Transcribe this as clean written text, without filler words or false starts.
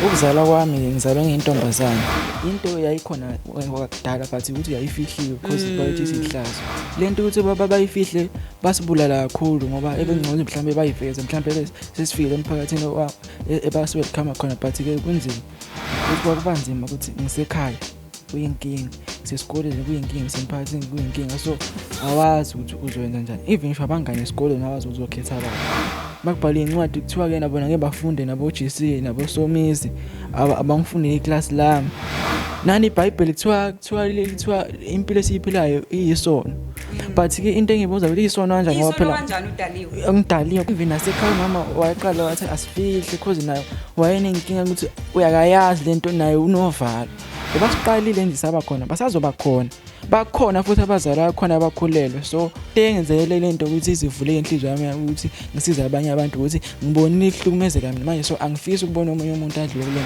Ukuzalwa kwami ngizalwe ngiyintombazane. Into yayikhona wakudala but ukuthi yayifihliwe because bayithi sihlazo. Lento ukuthi baba bayifihle basibulala kakhulu ngoba ebengcono mhlambe bayiveze mhlambe sesifikile emphakathini ebasuke likhama khona but ke kunzima. Ukuthi kubanzima ukuthi ngisekhaya kuyinkinga, sesikoleni kuyinkinga, semphakathini kuyinkinga, so awazi ukuthi uzokwenza kanjani. Even ngisho abangane esikoleni awazi ukuthi uzokhetha bani. Makubhala incwadi kuthiwa ke nabona ngeke bafunde nabo GC nabo Somizi abangifunde iclass lami. Nani iBhayibheli kuthiwa impilo esiyiphilayo iyisono. But ke into engibuza ukuthi iyisono kanjani ngoba phela kanjani udaliwe. Angidaliwe even nasekhaya mama waqala wathi asifihle because nayo wayenenkinga ukuthi uyakayazi lento naye unovalo. Basiqalile nje sabakhona basazoba khona. Bakhona futhi abazali bakhona abakhulelwe, so engenzele lento ukuthi izivule inhliziyo yami ukuthi ngisiza abanye abantu ukuthi ngibonile ihlukumezeka mina manje, so angifisi ukubona omunye umuntu adlule.